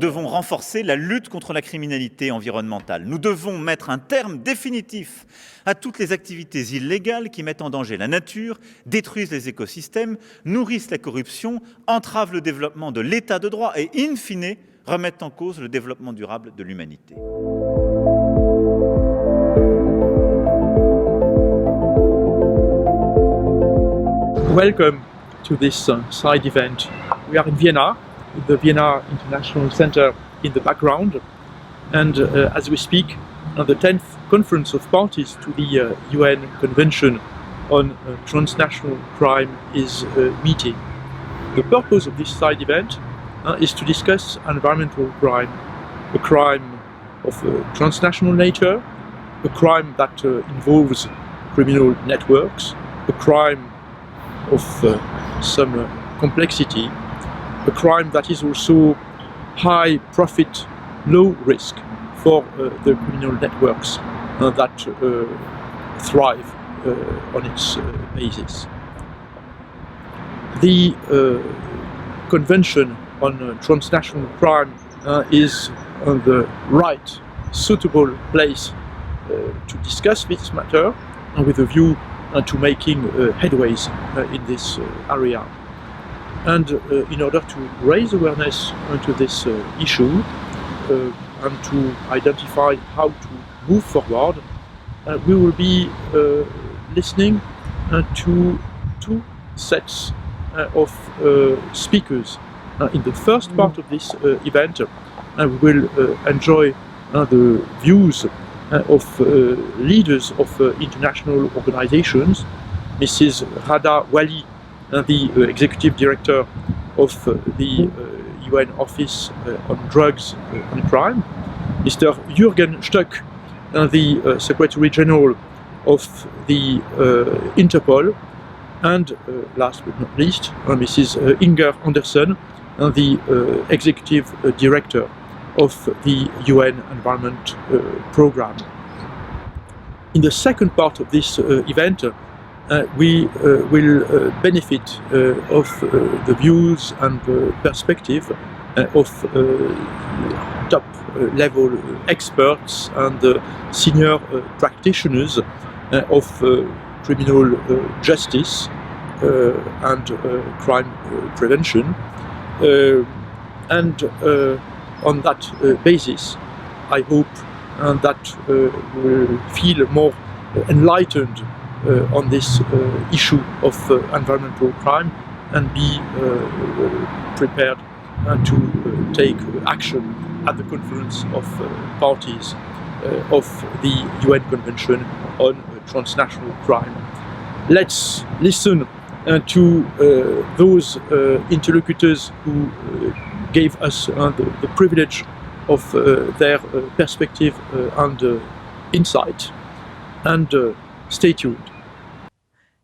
devons renforcer la lutte contre la criminalité environnementale. Nous devons mettre un terme définitif à toutes les activités illégales qui mettent en danger la nature, détruisent les écosystèmes, nourrissent la corruption, entravent le développement de l'état de droit et, in fine, remettent en cause le développement durable de l'humanité. Welcome to this side event. We are in Vienna, with the Vienna International Center in the background, and as we speak, the 10th Conference of Parties to the UN Convention on Transnational Crime is meeting. The purpose of this side event is to discuss environmental crime, a crime of transnational nature, a crime that involves criminal networks, a crime of some complexity, a crime that is also high profit, low risk for the criminal networks that thrive on its basis. The Convention on Transnational Crime is the right, suitable place to discuss this matter with a view to making headways in this area. And in order to raise awareness to this issue and to identify how to move forward, we will be listening to two sets of speakers. In the first part of this event, we will enjoy the views of leaders of international organizations. Mrs. Rada Wali, the Executive Director of the UN Office on Drugs and Crime, Mr. Jürgen Stöck, the Secretary General of the Interpol, and last but not least, Mrs. Inger Andersen, the Executive Director of the UN Environment Programme. In the second part of this event, we will benefit of the views and perspective of top-level experts and senior practitioners of criminal justice and crime prevention. And on that basis, I hope that we'll feel more enlightened on this issue of environmental crime and be prepared to take action at the Conference of Parties of the UN Convention on Transnational Crime. Let's listen to those interlocutors who gave us the privilege of their perspective and insight, and stay tuned.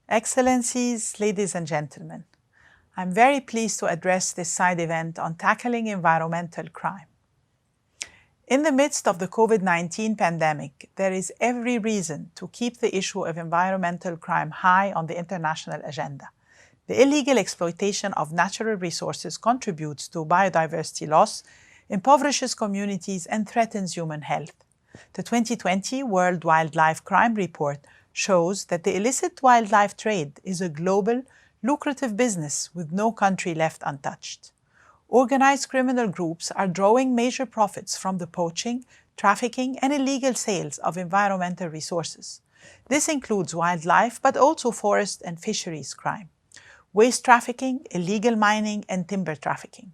Excellencies, ladies and gentlemen, I'm very pleased to address this side event on tackling environmental crime. In the midst of the COVID-19 pandemic, there is every reason to keep the issue of environmental crime high on the international agenda. The illegal exploitation of natural resources contributes to biodiversity loss, impoverishes communities, and threatens human health. The 2020 World Wildlife Crime Report shows that the illicit wildlife trade is a global, lucrative business with no country left untouched. Organized criminal groups are drawing major profits from the poaching, trafficking, and illegal sales of environmental resources. This includes wildlife, but also forest and fisheries crime, waste trafficking, illegal mining, and timber trafficking.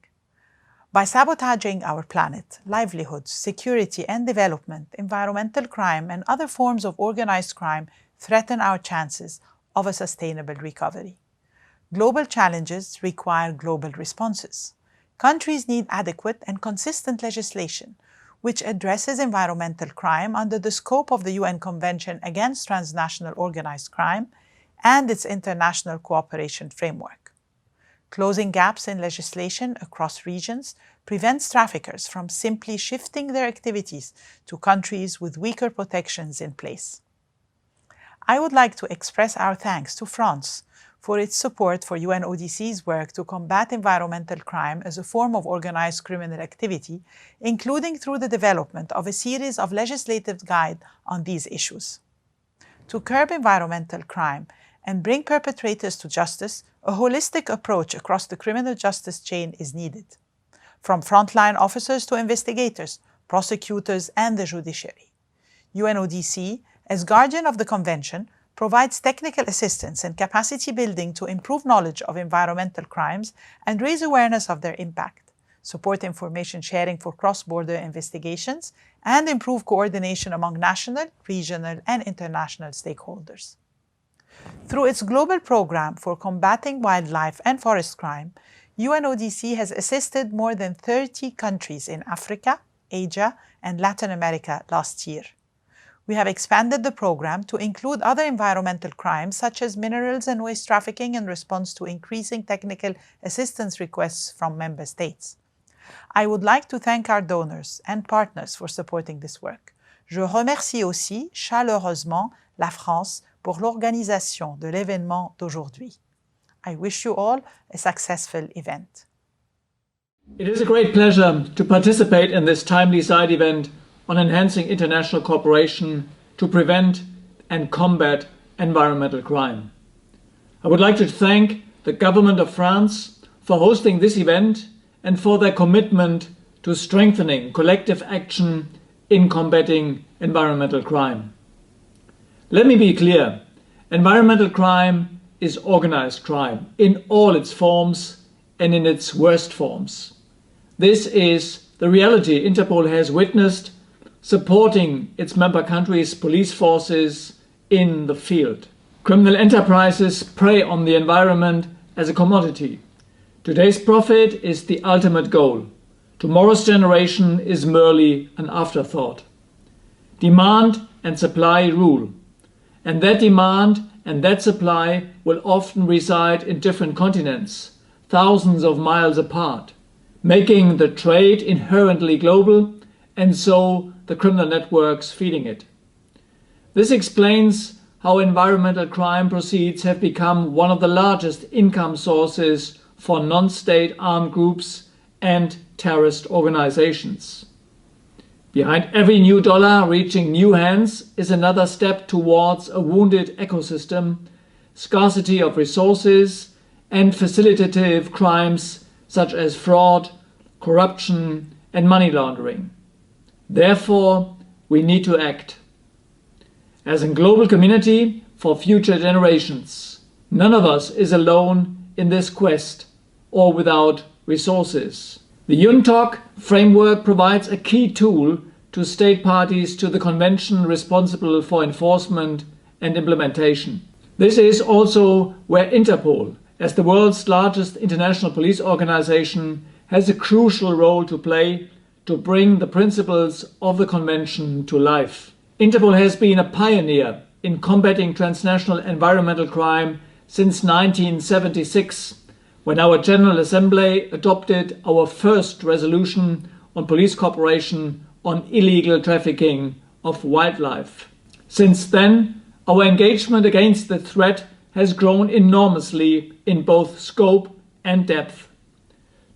By sabotaging our planet, livelihoods, security, and development, environmental crime and other forms of organized crime threaten our chances of a sustainable recovery. Global challenges require global responses. Countries need adequate and consistent legislation which addresses environmental crime under the scope of the UN Convention Against Transnational Organized Crime and its international cooperation framework. Closing gaps in legislation across regions prevents traffickers from simply shifting their activities to countries with weaker protections in place. I would like to express our thanks to France for its support for UNODC's work to combat environmental crime as a form of organized criminal activity, including through the development of a series of legislative guides on these issues. To curb environmental crime and bring perpetrators to justice, a holistic approach across the criminal justice chain is needed, from frontline officers to investigators, prosecutors, and the judiciary. UNODC, as guardian of the Convention, provides technical assistance and capacity building to improve knowledge of environmental crimes and raise awareness of their impact, support information sharing for cross-border investigations, and improve coordination among national, regional, and international stakeholders. Through its global program for combating wildlife and forest crime, UNODC has assisted more than 30 countries in Africa, Asia, and Latin America last year. We have expanded the program to include other environmental crimes such as minerals and waste trafficking in response to increasing technical assistance requests from member states. I would like to thank our donors and partners for supporting this work. Je remercie aussi chaleureusement la France pour l'organisation de l'événement d'aujourd'hui. I wish you all a successful event. It is a great pleasure to participate in this timely side event on enhancing international cooperation to prevent and combat environmental crime. I would like to thank the government of France for hosting this event and for their commitment to strengthening collective action in combating environmental crime. Let me be clear, environmental crime is organized crime in all its forms and in its worst forms. This is the reality Interpol has witnessed, supporting its member countries' police forces in the field. Criminal enterprises prey on the environment as a commodity. Today's profit is the ultimate goal. Tomorrow's generation is merely an afterthought. Demand and supply rule. And that demand and that supply will often reside in different continents, thousands of miles apart, making the trade inherently global, and so the criminal networks feeding it. This explains how environmental crime proceeds have become one of the largest income sources for non-state armed groups and terrorist organizations. Behind every new dollar reaching new hands is another step towards a wounded ecosystem, scarcity of resources, and facilitative crimes such as fraud, corruption, and money laundering. Therefore, we need to act. As a global community for future generations, none of us is alone in this quest or without resources. The UNTOC framework provides a key tool to state parties to the Convention responsible for enforcement and implementation. This is also where Interpol, as the world's largest international police organization, has a crucial role to play to bring the principles of the Convention to life. Interpol has been a pioneer in combating transnational environmental crime since 1976, when our General Assembly adopted our first resolution on police cooperation on illegal trafficking of wildlife. Since then, our engagement against the threat has grown enormously in both scope and depth.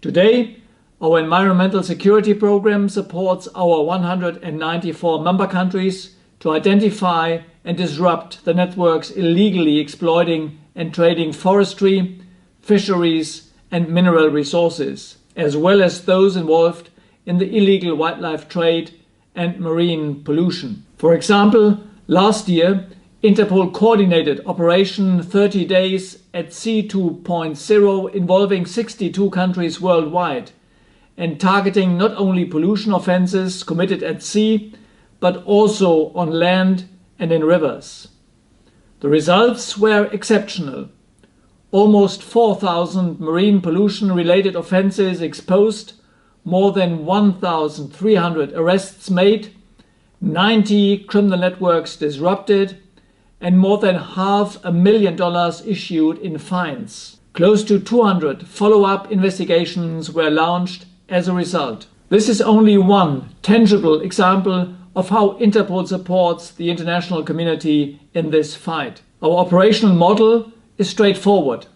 Today, our environmental security program supports our 194 member countries to identify and disrupt the networks illegally exploiting and trading forestry, fisheries, and mineral resources, as well as those involved in the illegal wildlife trade and marine pollution. For example, last year, Interpol coordinated Operation 30 Days at Sea 2.0 involving 62 countries worldwide and targeting not only pollution offences committed at sea, but also on land and in rivers. The results were exceptional. Almost 4,000 marine pollution-related offences exposed, more than 1,300 arrests made, 90 criminal networks disrupted, and more than $500,000 issued in fines. Close to 200 follow-up investigations were launched as a result. This is only one tangible example of how Interpol supports the international community in this fight. Our operational model is straightforward: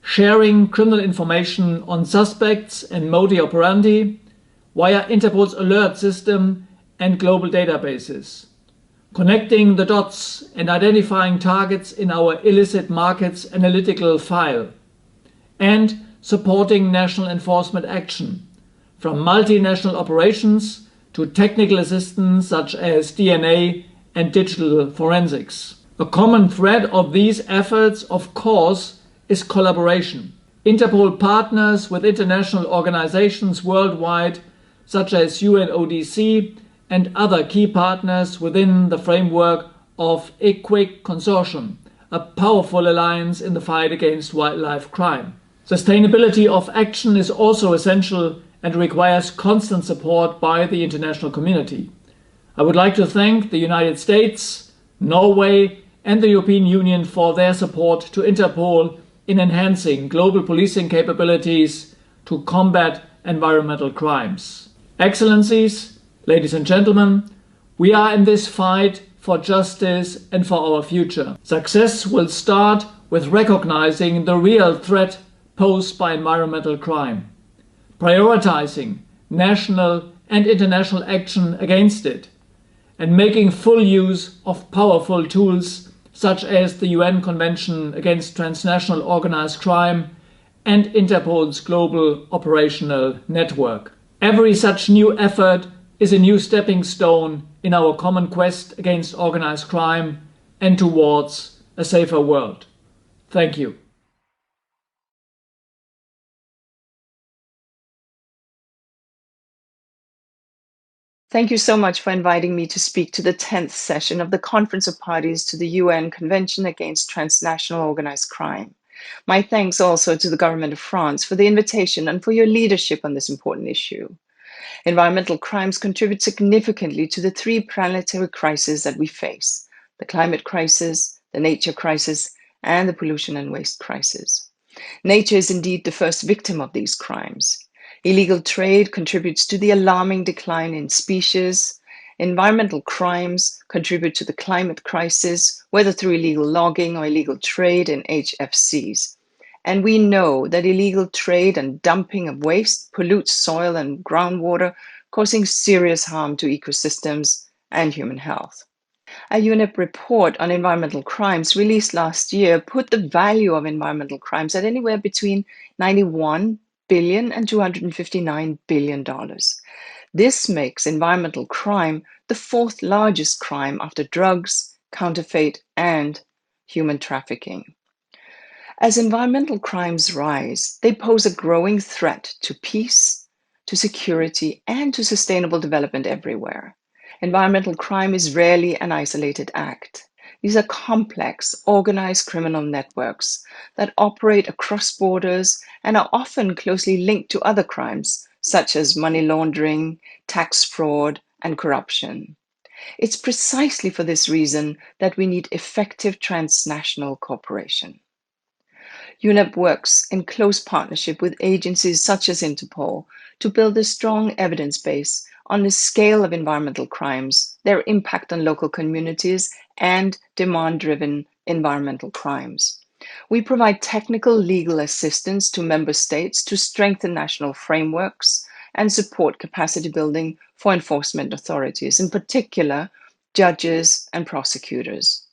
sharing criminal information on suspects and modus operandi via Interpol's alert system and global databases, connecting the dots and identifying targets in our illicit markets analytical file, and supporting national enforcement action, from multinational operations to technical assistance such as DNA and digital forensics. A common thread of these efforts, of course, is collaboration. Interpol partners with international organizations worldwide, such as UNODC and other key partners within the framework of ICWIC Consortium, a powerful alliance in the fight against wildlife crime. Sustainability of action is also essential and requires constant support by the international community. I would like to thank the United States, Norway, and the European Union for their support to Interpol in enhancing global policing capabilities to combat environmental crimes. Excellencies, ladies and gentlemen, we are in this fight for justice and for our future. Success will start with recognizing the real threat posed by environmental crime, prioritizing national and international action against it, and making full use of powerful tools such as the UN Convention Against Transnational Organized Crime and Interpol's global operational network. Every such new effort is a new stepping stone in our common quest against organized crime and towards a safer world. Thank you. Thank you so much for inviting me to speak to the 10th session of the Conference of Parties to the UN Convention Against Transnational Organized Crime. My thanks also to the Government of France for the invitation and for your leadership on this important issue. Environmental crimes contribute significantly to the three planetary crises that we face: the climate crisis, the nature crisis, and the pollution and waste crisis. Nature is indeed the first victim of these crimes. Illegal trade contributes to the alarming decline in species. Environmental crimes contribute to the climate crisis, whether through illegal logging or illegal trade in HFCs. And we know that illegal trade and dumping of waste pollutes soil and groundwater, causing serious harm to ecosystems and human health. A UNEP report on environmental crimes released last year put the value of environmental crimes at anywhere between 91 billion and $259 billion. This makes environmental crime the fourth largest crime after drugs, counterfeit, and human trafficking. As environmental crimes rise, they pose a growing threat to peace, to security, and to sustainable development everywhere. Environmental crime is rarely an isolated act. These are complex, organized criminal networks that operate across borders and are often closely linked to other crimes, such as money laundering, tax fraud, and corruption. It's precisely for this reason that we need effective transnational cooperation. UNEP works in close partnership with agencies such as Interpol to build a strong evidence base on the scale of environmental crimes, their impact on local communities, and demand-driven environmental crimes. We provide technical legal assistance to member states to strengthen national frameworks and support capacity building for enforcement authorities, in particular, judges and prosecutors.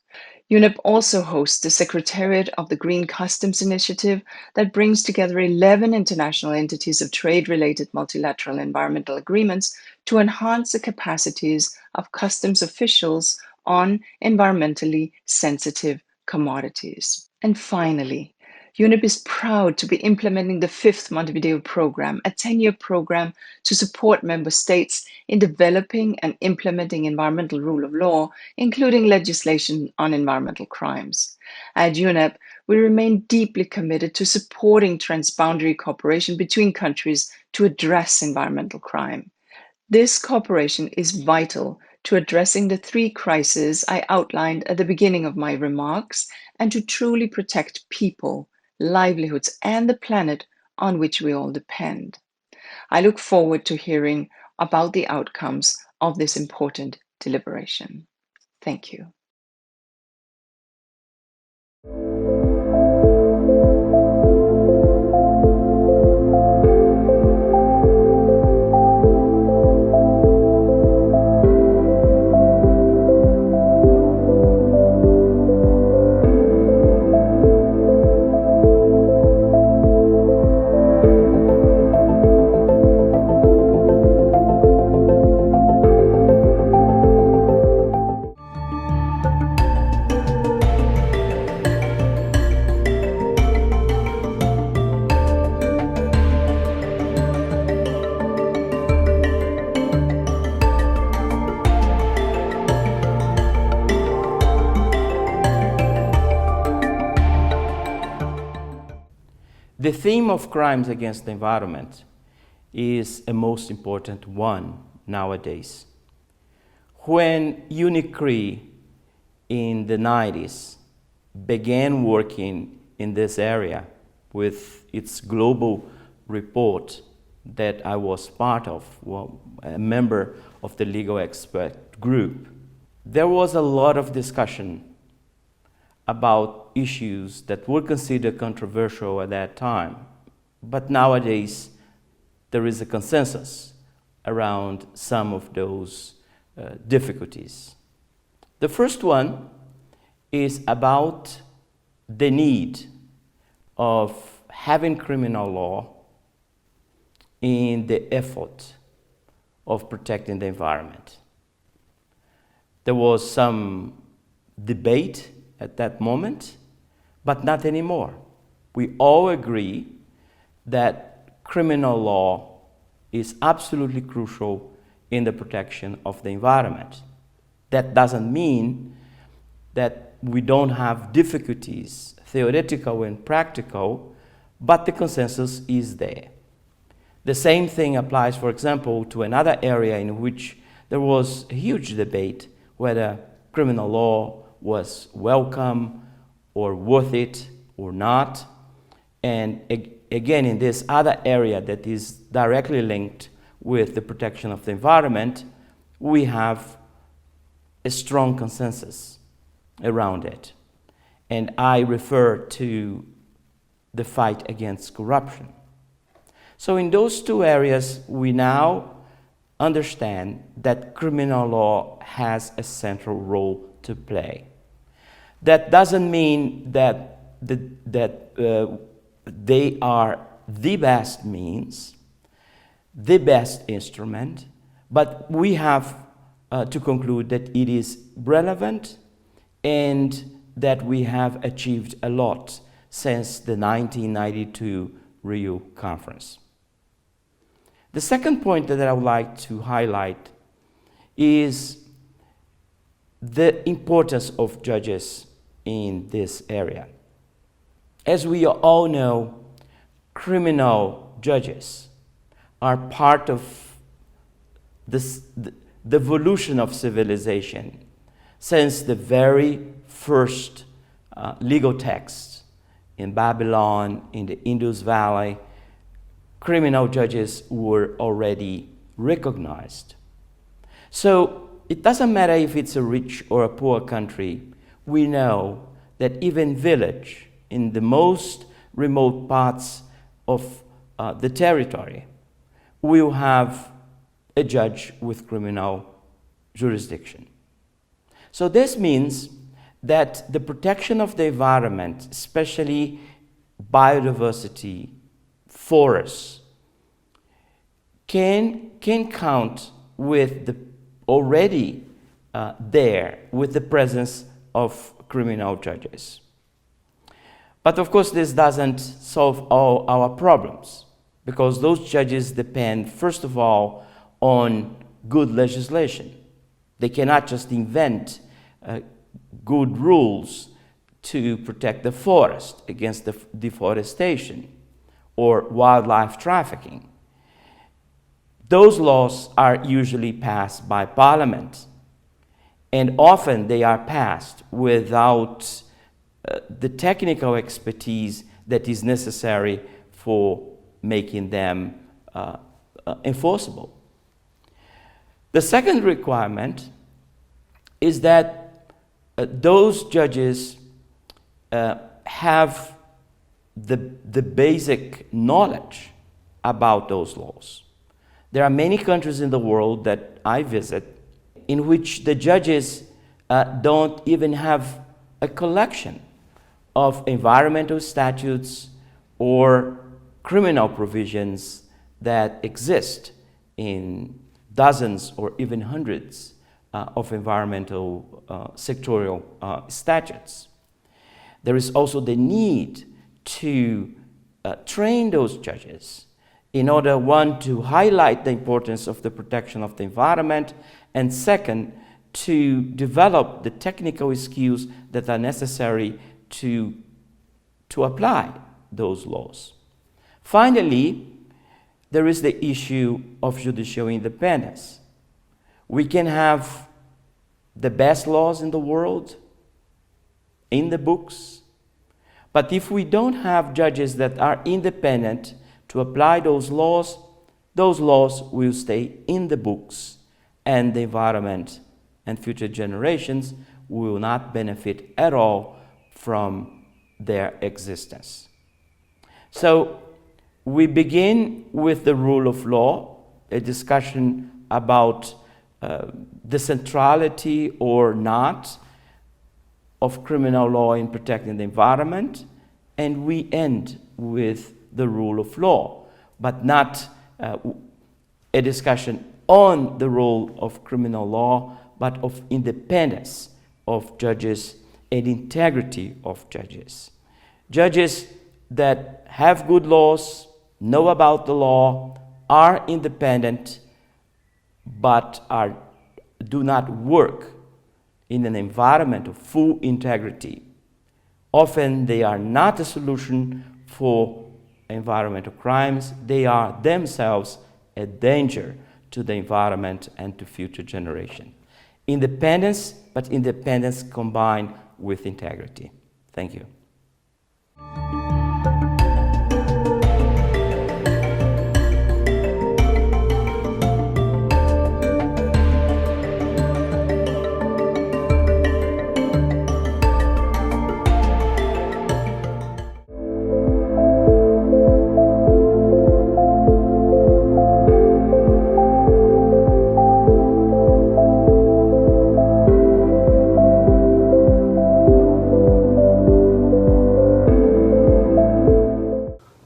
UNEP also hosts the Secretariat of the Green Customs Initiative that brings together 11 international entities of trade-related multilateral environmental agreements to enhance the capacities of customs officials on environmentally sensitive commodities. And finally, UNEP is proud to be implementing the 5th Montevideo Program, a 10-year program to support member states in developing and implementing environmental rule of law, including legislation on environmental crimes. At UNEP, we remain deeply committed to supporting transboundary cooperation between countries to address environmental crime. This cooperation is vital to addressing the three crises I outlined at the beginning of my remarks and to truly protect people, livelihoods, and the planet on which we all depend. I look forward to hearing about the outcomes of this important deliberation. Thank you. theme of crimes against the environment is a most important one nowadays. When UNICRI in the 90s began working in this area with its global report that I was part of, a member of the legal expert group, there was a lot of discussion about issues that were considered controversial at that time. But nowadays, there is a consensus around some of those difficulties. The first one is about the need of having criminal law in the effort of protecting the environment. There was some debate at that moment, but not anymore. We all agree that criminal law is absolutely crucial in the protection of the environment. That doesn't mean that we don't have difficulties, theoretical and practical, but the consensus is there. The same thing applies, for example, to another area in which there was a huge debate whether criminal law was welcome or worth it or not. And again, in this other area that is directly linked with the protection of the environment, we have a strong consensus around it. And I refer to the fight against corruption. So in those two areas, we now understand that criminal law has a central role to play. That doesn't mean that they are the best means, the best instrument, but we have to conclude that it is relevant and that we have achieved a lot since the 1992 Rio Conference. The second point that I would like to highlight is the importance of judges in this area. As we all know, criminal judges are part of the evolution of civilization since the very first legal texts in Babylon, in the Indus Valley. Criminal judges were already recognized. So it doesn't matter if it's a rich or a poor country. We know that even village in the most remote parts of the territory will have a judge with criminal jurisdiction. So this means that the protection of the environment, especially biodiversity, forests, can count with the already there with the presence of criminal judges. But of course, this doesn't solve all our problems, because those judges depend, first of all, on good legislation. They cannot just invent good rules to protect the forest against deforestation or wildlife trafficking. Those laws are usually passed by Parliament, and often they are passed without the technical expertise that is necessary for making them enforceable. The second requirement is that those judges have the basic knowledge about those laws. There are many countries in the world that I visit in which the judges don't even have a collection of environmental statutes or criminal provisions that exist in dozens or even hundreds of environmental sectorial statutes. There is also the need to train those judges in order, one, to highlight the importance of the protection of the environment, and second, to develop the technical skills that are necessary to apply those laws. Finally, there is the issue of judicial independence. We can have the best laws in the world, in the books, but if we don't have judges that are independent to apply those laws will stay in the books, and the environment and future generations will not benefit at all from their existence. So we begin with the rule of law, a discussion about the centrality or not of criminal law in protecting the environment, and we end with the rule of law, but not a discussion on the role of criminal law, but of independence of judges and integrity of judges. Judges that have good laws, know about the law, are independent, but do not work in an environment of full integrity. Often they are not a solution for environmental crimes. They are themselves a danger to the environment and to future generations. Independence, but independence combined with integrity. Thank you.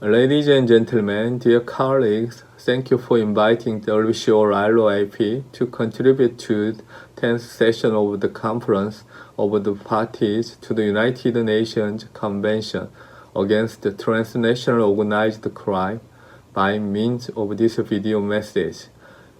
Ladies and gentlemen, dear colleagues, thank you for inviting WCO ILO-AP to contribute to the 10th session of the Conference of the Parties to the United Nations Convention against Transnational Organized Crime by means of this video message.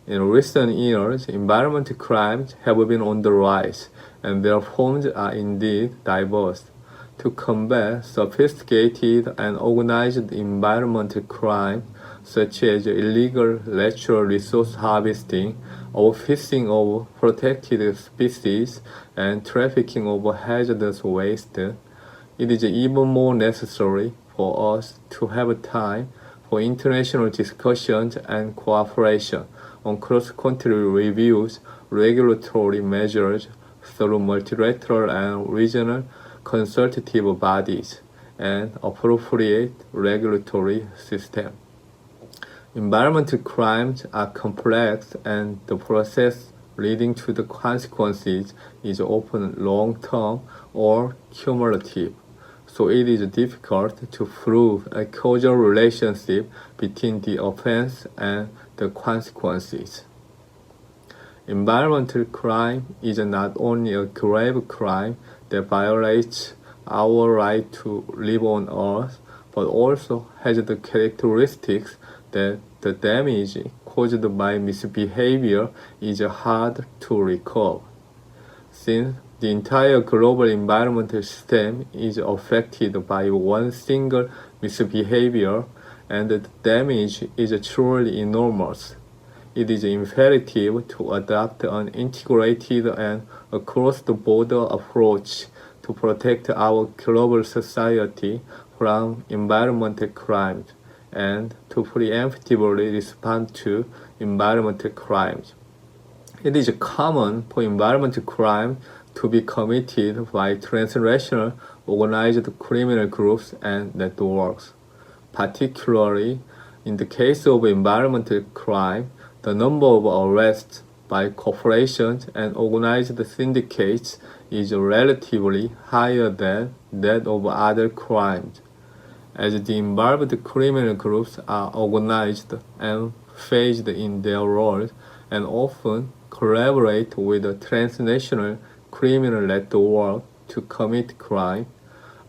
In recent years, environmental crimes have been on the rise, and their forms are indeed diverse. To combat sophisticated and organized environmental crime, such as illegal natural resource harvesting, overfishing of protected species, and trafficking of hazardous waste, it is even more necessary for us to have time for international discussions and cooperation on cross-country reviews, regulatory measures through multilateral and regional consultative bodies, and appropriate regulatory system. Environmental crimes are complex, and the process leading to the consequences is often long-term or cumulative, so it is difficult to prove a causal relationship between the offense and the consequences. Environmental crime is not only a grave crime that violates our right to live on Earth, but also has the characteristics that the damage caused by misbehavior is hard to recover. Since the entire global environmental system is affected by one single misbehavior, and the damage is truly enormous, it is imperative to adopt an integrated and across-the-border approach to protect our global society from environmental crimes and to preemptively respond to environmental crimes. It is common for environmental crime to be committed by transnational organized criminal groups and networks. Particularly in the case of environmental crime, the number of arrests by corporations and organized syndicates is relatively higher than that of other crimes, as the involved criminal groups are organized and phased in their roles and often collaborate with a transnational criminal network to commit crime.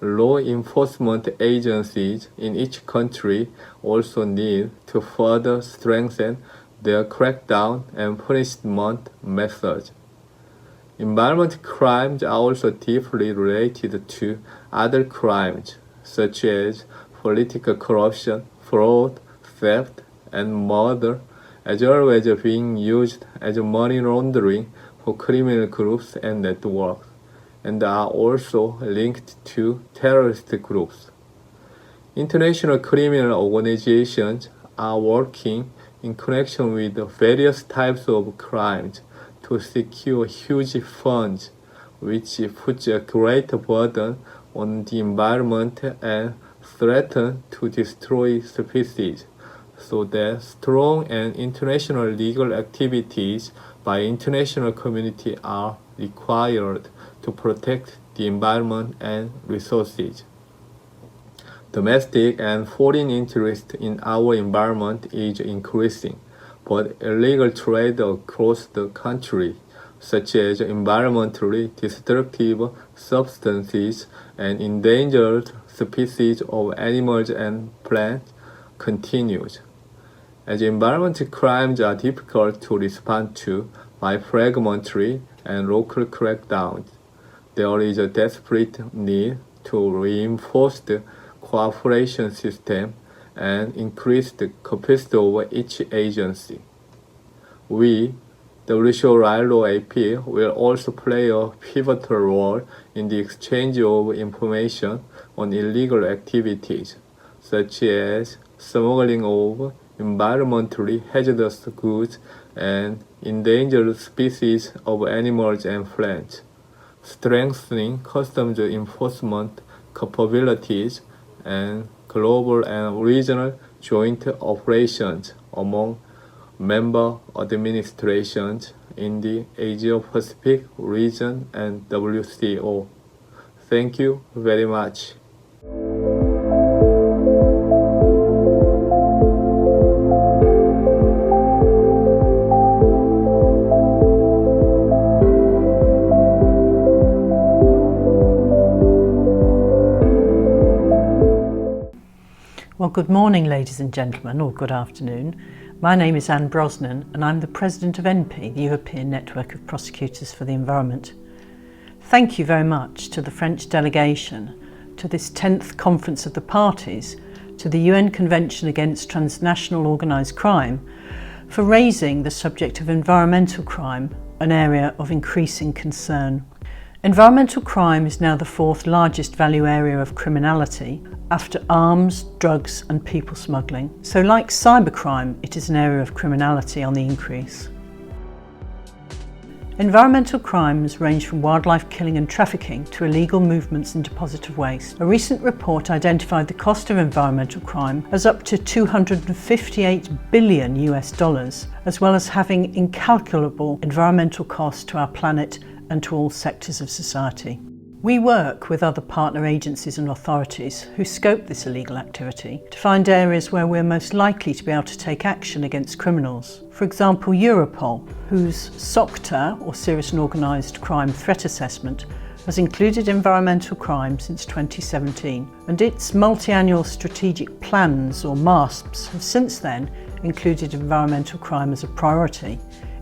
Law enforcement agencies in each country also need to further strengthen their crackdown and punishment methods. Environmental crimes are also deeply related to other crimes, such as political corruption, fraud, theft, and murder, as well as being used as money laundering for criminal groups and networks, and are also linked to terrorist groups. International criminal organizations are working in connection with various types of crimes to secure huge funds, which puts a great burden on the environment and threaten to destroy species, so that strong and international legal activities by international community are required to protect the environment and resources. Domestic and foreign interest in our environment is increasing, but illegal trade across the country, such as environmentally destructive substances and endangered species of animals and plants, continues. As environmental crimes are difficult to respond to by fragmentary and local crackdowns, there is a desperate need to reinforce the cooperation system and increase the capacity of each agency. We, WCO-RILO-AP, will also play a pivotal role in the exchange of information on illegal activities, such as smuggling of environmentally hazardous goods and endangered species of animals and plants, strengthening customs enforcement capabilities, and global and regional joint operations among member administrations in the Asia-Pacific region and WCO. Thank you very much. Well, good morning, ladies and gentlemen, or good afternoon. My name is Anne Brosnan, and I'm the President of ENPI, the European Network of Prosecutors for the Environment. Thank you very much to the French delegation, to this 10th Conference of the Parties, to the UN Convention Against Transnational Organised Crime, for raising the subject of environmental crime, an area of increasing concern. Environmental crime is now the 4th largest value area of criminality, after arms, drugs and people smuggling. So like cybercrime, it is an area of criminality on the increase. Environmental crimes range from wildlife killing and trafficking to illegal movements and deposit of waste. A recent report identified the cost of environmental crime as up to $258 billion US, as well as having incalculable environmental costs to our planet and to all sectors of society. We work with other partner agencies and authorities who scope this illegal activity to find areas where we're most likely to be able to take action against criminals. For example, Europol, whose SOCTA, or Serious and Organised Crime Threat Assessment, has included environmental crime since 2017, and its multi-annual strategic plans, or MASPs, have since then included environmental crime as a priority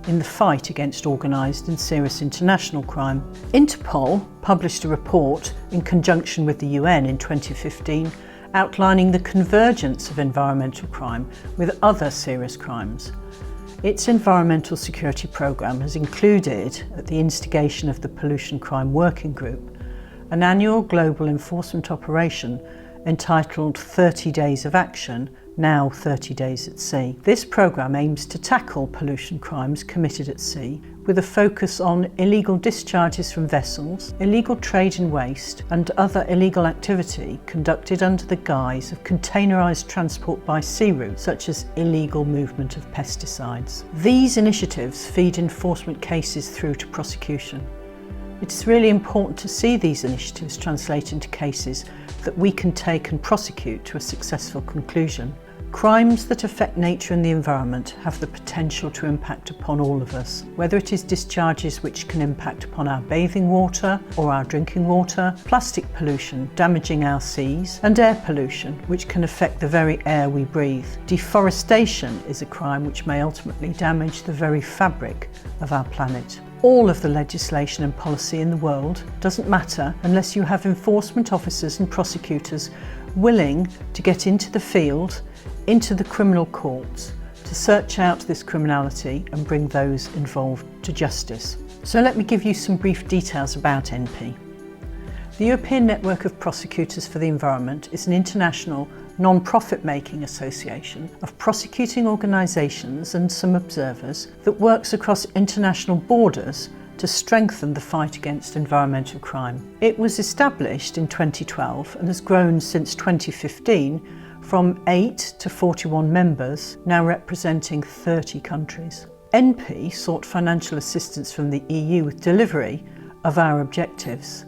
in the fight against organised and serious international crime. Interpol published a report in conjunction with the UN in 2015 outlining the convergence of environmental crime with other serious crimes. Its environmental security programme has included, at the instigation of the Pollution Crime Working Group, an annual global enforcement operation entitled 30 Days of Action, now 30 Days at Sea. This programme aims to tackle pollution crimes committed at sea with a focus on illegal discharges from vessels, illegal trade in waste and other illegal activity conducted under the guise of containerised transport by sea route, such as illegal movement of pesticides. These initiatives feed enforcement cases through to prosecution. It is really important to see these initiatives translate into cases that we can take and prosecute to a successful conclusion. Crimes that affect nature and the environment have the potential to impact upon all of us, whether it is discharges which can impact upon our bathing water or our drinking water, plastic pollution damaging our seas, and air pollution which can affect the very air we breathe. Deforestation is a crime which may ultimately damage the very fabric of our planet. All of the legislation and policy in the world doesn't matter unless you have enforcement officers and prosecutors willing to get into the field, into the criminal courts to search out this criminality and bring those involved to justice. So let me give you some brief details about NP. The European Network of Prosecutors for the Environment is an international non-profit making association of prosecuting organisations and some observers that works across international borders to strengthen the fight against environmental crime. It was established in 2012 and has grown since 2015 from 8 to 41 members, now representing 30 countries. NP sought financial assistance from the EU with delivery of our objectives.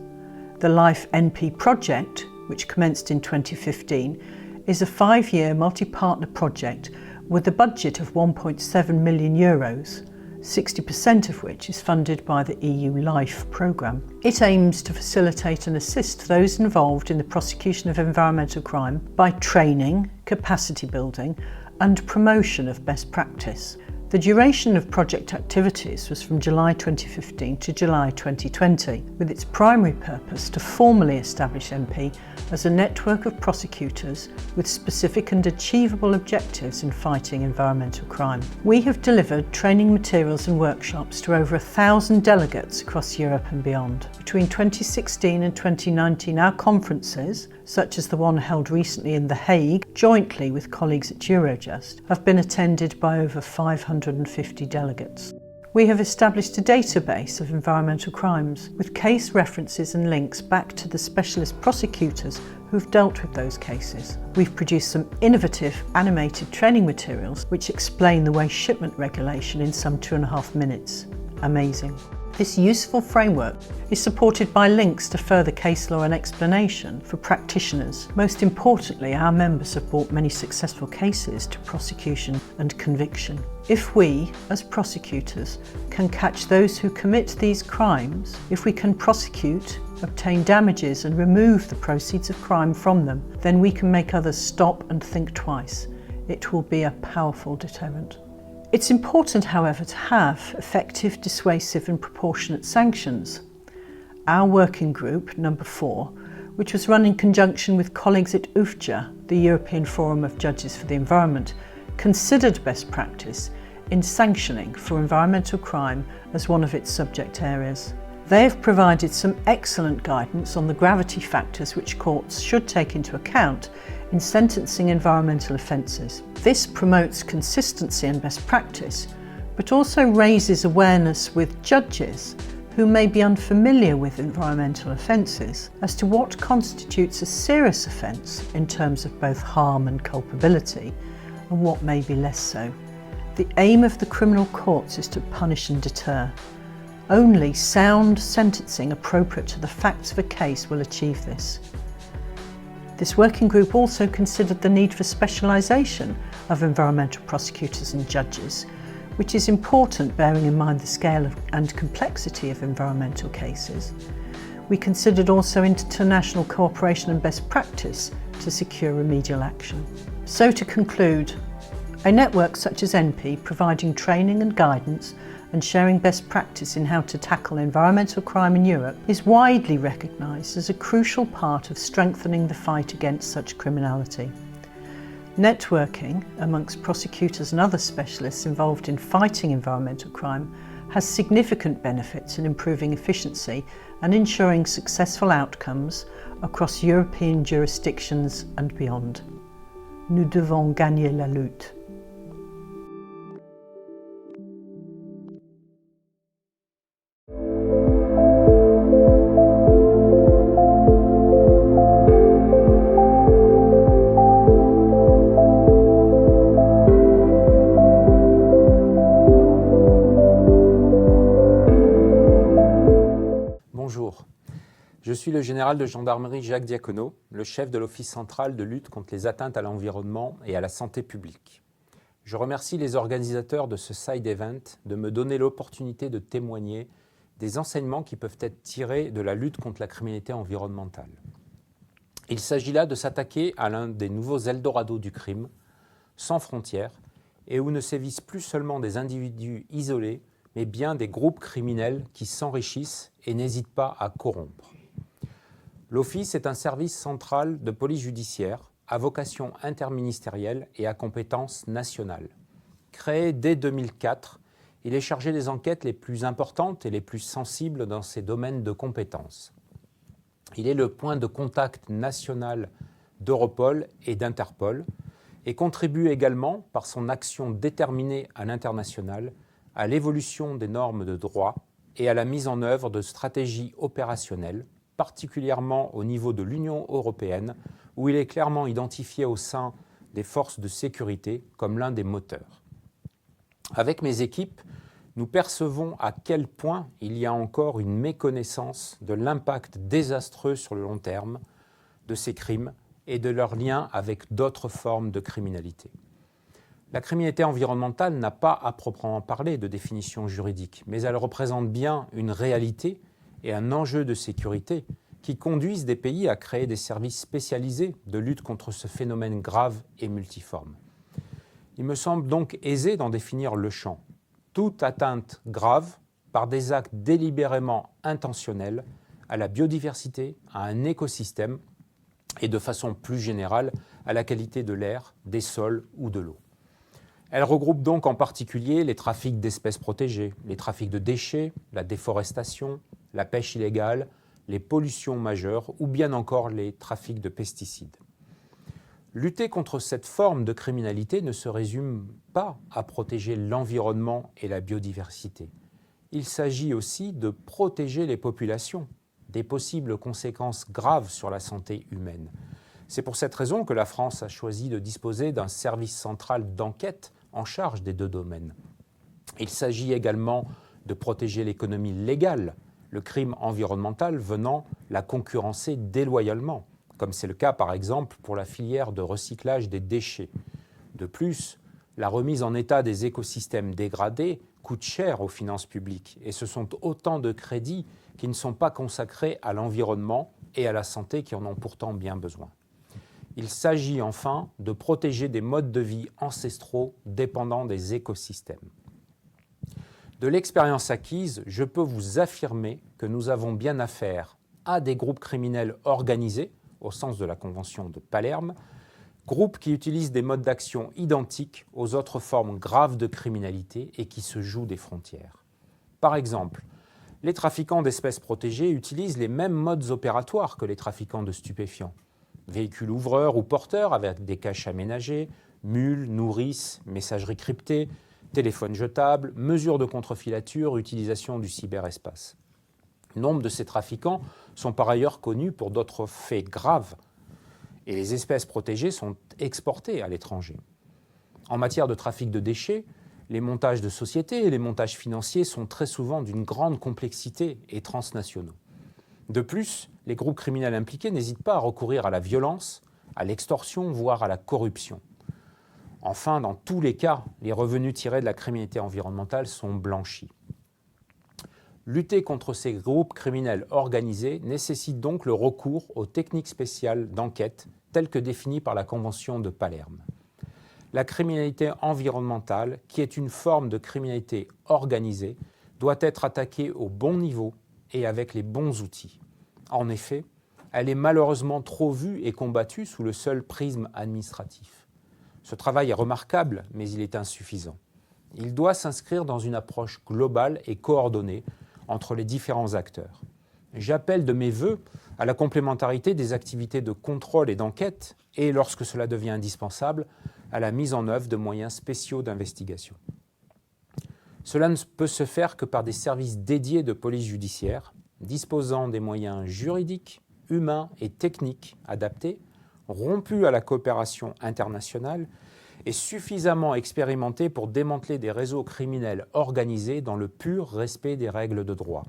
The LIFE NP project, which commenced in 2015, is a 5-year multi-partner project with a budget of 1.7 million euros, 60% of which is funded by the EU LIFE programme. It aims to facilitate and assist those involved in the prosecution of environmental crime by training, capacity building and promotion of best practice. The duration of project activities was from July 2015 to July 2020, with its primary purpose to formally establish NP as a network of prosecutors with specific and achievable objectives in fighting environmental crime. We have delivered training materials and workshops to over 1,000 delegates across Europe and beyond. Between 2016 and 2019, our conferences, such as the one held recently in The Hague, jointly with colleagues at Eurojust, have been attended by over 550 delegates. We have established a database of environmental crimes with case references and links back to the specialist prosecutors who've dealt with those cases. We've produced some innovative animated training materials which explain the waste shipment regulation in some 2.5 minutes. Amazing. This useful framework is supported by links to further case law and explanation for practitioners. Most importantly, our members have brought many successful cases to prosecution and conviction. If we, as prosecutors, can catch those who commit these crimes, if we can prosecute, obtain damages and remove the proceeds of crime from them, then we can make others stop and think twice. It will be a powerful deterrent. It's important, however, to have effective, dissuasive and proportionate sanctions. Our working group, number 4, which was run in conjunction with colleagues at UNTOC, the European Forum of Judges for the Environment, considered best practice in sanctioning for environmental crime as one of its subject areas. They have provided some excellent guidance on the gravity factors which courts should take into account in sentencing environmental offences. This promotes consistency and best practice, but also raises awareness with judges who may be unfamiliar with environmental offences as to what constitutes a serious offence in terms of both harm and culpability, and what may be less so. The aim of the criminal courts is to punish and deter. Only sound sentencing appropriate to the facts of a case will achieve this. This working group also considered the need for specialisation of environmental prosecutors and judges, which is important bearing in mind the scale and complexity of environmental cases. We considered also international cooperation and best practice to secure remedial action. So to conclude, a network such as NP providing training and guidance and sharing best practice in how to tackle environmental crime in Europe is widely recognised as a crucial part of strengthening the fight against such criminality. Networking amongst prosecutors and other specialists involved in fighting environmental crime has significant benefits in improving efficiency and ensuring successful outcomes across European jurisdictions and beyond. Nous devons gagner la lutte. Bonjour, je suis le général de gendarmerie Jacques Diaconno, le chef de l'Office central de lutte contre les atteintes à l'environnement et à la santé publique. Je remercie les organisateurs de ce side event de me donner l'opportunité de témoigner des enseignements qui peuvent être tirés de la lutte contre la criminalité environnementale. Il s'agit là de s'attaquer à l'un des nouveaux Eldorado du crime, sans frontières, et où ne sévissent plus seulement des individus isolés, mais bien des groupes criminels qui s'enrichissent et n'hésitent pas à corrompre. L'Office est un service central de police judiciaire à vocation interministérielle et à compétence nationale. Créé dès 2004, il est chargé des enquêtes les plus importantes et les plus sensibles dans ses domaines de compétences. Il est le point de contact national d'Europol et d'Interpol et contribue également, par son action déterminée à l'international, à l'évolution des normes de droit et à la mise en œuvre de stratégies opérationnelles, particulièrement au niveau de l'Union européenne, où il est clairement identifié au sein des forces de sécurité comme l'un des moteurs. Avec mes équipes, nous percevons à quel point il y a encore une méconnaissance de l'impact désastreux sur le long terme de ces crimes et de leur lien avec d'autres formes de criminalité. La criminalité environnementale n'a pas à proprement parler de définition juridique, mais elle représente bien une réalité et un enjeu de sécurité qui conduisent des pays à créer des services spécialisés de lutte contre ce phénomène grave et multiforme. Il me semble donc aisé d'en définir le champ. Toute atteinte grave par des actes délibérément intentionnels à la biodiversité, à un écosystème et de façon plus générale à la qualité de l'air, des sols ou de l'eau. Elle regroupe donc en particulier les trafics d'espèces protégées, les trafics de déchets, la déforestation, la pêche illégale, les pollutions majeures ou bien encore les trafics de pesticides. Lutter contre cette forme de criminalité ne se résume pas à protéger l'environnement et la biodiversité. Il s'agit aussi de protéger les populations des possibles conséquences graves sur la santé humaine. C'est pour cette raison que la France a choisi de disposer d'un service central d'enquête en charge des deux domaines. Il s'agit également de protéger l'économie légale, le crime environnemental venant la concurrencer déloyalement, comme c'est le cas par exemple pour la filière de recyclage des déchets. De plus, la remise en état des écosystèmes dégradés coûte cher aux finances publiques et ce sont autant de crédits qui ne sont pas consacrés à l'environnement et à la santé qui en ont pourtant bien besoin. Il s'agit enfin de protéger des modes de vie ancestraux dépendant des écosystèmes. De l'expérience acquise, je peux vous affirmer que nous avons bien affaire à des groupes criminels organisés, au sens de la Convention de Palerme, groupes qui utilisent des modes d'action identiques aux autres formes graves de criminalité et qui se jouent des frontières. Par exemple, les trafiquants d'espèces protégées utilisent les mêmes modes opératoires que les trafiquants de stupéfiants. Véhicules ouvreurs ou porteurs avec des caches aménagées, mules, nourrices, messagerie cryptée, téléphones jetables, mesures de contrefilature, utilisation du cyberespace. Nombre de ces trafiquants sont par ailleurs connus pour d'autres faits graves et les espèces protégées sont exportées à l'étranger. En matière de trafic de déchets, les montages de sociétés et les montages financiers sont très souvent d'une grande complexité et transnationaux. De plus, les groupes criminels impliqués n'hésitent pas à recourir à la violence, à l'extorsion, voire à la corruption. Enfin, dans tous les cas, les revenus tirés de la criminalité environnementale sont blanchis. Lutter contre ces groupes criminels organisés nécessite donc le recours aux techniques spéciales d'enquête telles que définies par la Convention de Palerme. La criminalité environnementale, qui est une forme de criminalité organisée, doit être attaquée au bon niveau et avec les bons outils. En effet, elle est malheureusement trop vue et combattue sous le seul prisme administratif. Ce travail est remarquable, mais il est insuffisant. Il doit s'inscrire dans une approche globale et coordonnée entre les différents acteurs. J'appelle de mes vœux à la complémentarité des activités de contrôle et d'enquête et, lorsque cela devient indispensable, à la mise en œuvre de moyens spéciaux d'investigation. Cela ne peut se faire que par des services dédiés de police judiciaire, disposant des moyens juridiques, humains et techniques adaptés, rompus à la coopération internationale et suffisamment expérimentés pour démanteler des réseaux criminels organisés dans le pur respect des règles de droit.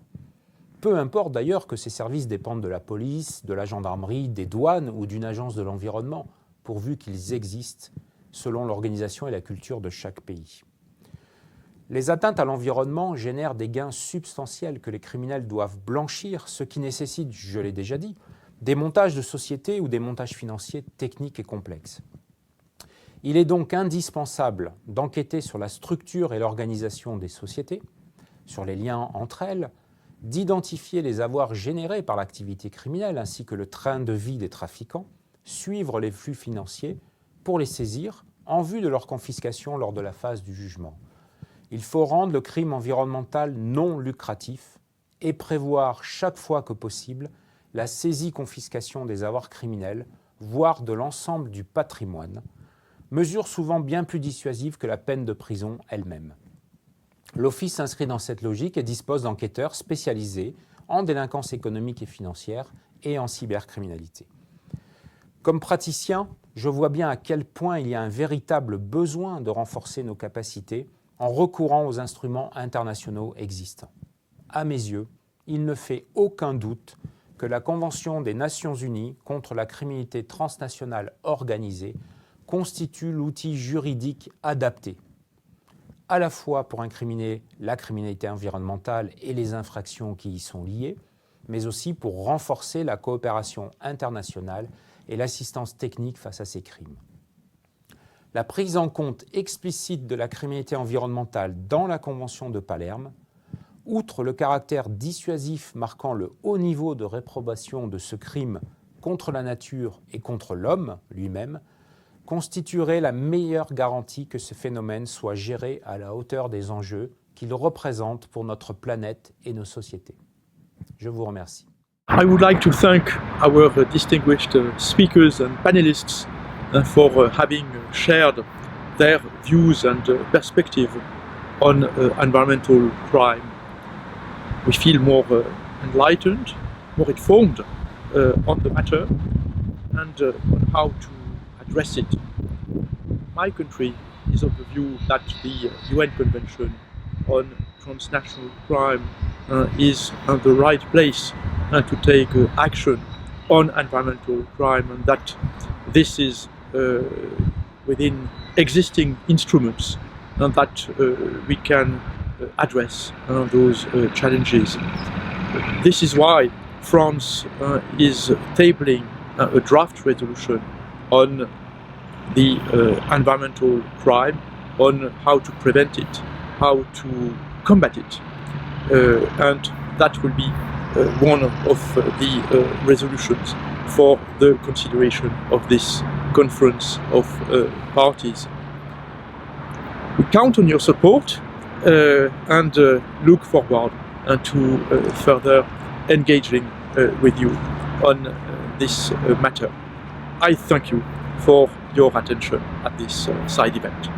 Peu importe d'ailleurs que ces services dépendent de la police, de la gendarmerie, des douanes ou d'une agence de l'environnement, pourvu qu'ils existent selon l'organisation et la culture de chaque pays. Les atteintes à l'environnement génèrent des gains substantiels que les criminels doivent blanchir, ce qui nécessite, je l'ai déjà dit, des montages de sociétés ou des montages financiers techniques et complexes. Il est donc indispensable d'enquêter sur la structure et l'organisation des sociétés, sur les liens entre elles, d'identifier les avoirs générés par l'activité criminelle ainsi que le train de vie des trafiquants, suivre les flux financiers pour les saisir en vue de leur confiscation lors de la phase du jugement. Il faut rendre le crime environnemental non lucratif et prévoir chaque fois que possible la saisie-confiscation des avoirs criminels, voire de l'ensemble du patrimoine, mesure souvent bien plus dissuasive que la peine de prison elle-même. L'Office s'inscrit dans cette logique et dispose d'enquêteurs spécialisés en délinquance économique et financière et en cybercriminalité. Comme praticien, je vois bien à quel point il y a un véritable besoin de renforcer nos capacités en recourant aux instruments internationaux existants. À mes yeux, il ne fait aucun doute que la Convention des Nations Unies contre la criminalité transnationale organisée constitue l'outil juridique adapté, à la fois pour incriminer la criminalité environnementale et les infractions qui y sont liées, mais aussi pour renforcer la coopération internationale et l'assistance technique face à ces crimes. La prise en compte explicite de la criminalité environnementale dans la Convention de Palerme, outre le caractère dissuasif marquant le haut niveau de réprobation de ce crime contre la nature et contre l'homme lui-même, constituerait la meilleure garantie que ce phénomène soit géré à la hauteur des enjeux qu'il représente pour notre planète et nos sociétés. Je vous remercie. I would like to thank our distinguished speakers and panelists for having shared their views and perspective on environmental crime. We feel more enlightened, more informed on the matter and on how to address it. My country is of the view that the UN Convention on transnational crime is the right place to take action on environmental crime, and that this is within existing instruments and that we can address those challenges. This is why France is tabling a draft resolution on the environmental crime, on how to prevent it, how to combat it, and that will be one of the resolutions for the consideration of this conference of parties. We count on your support and look forward to further engaging with you on this matter. I thank you for your attention at this side event.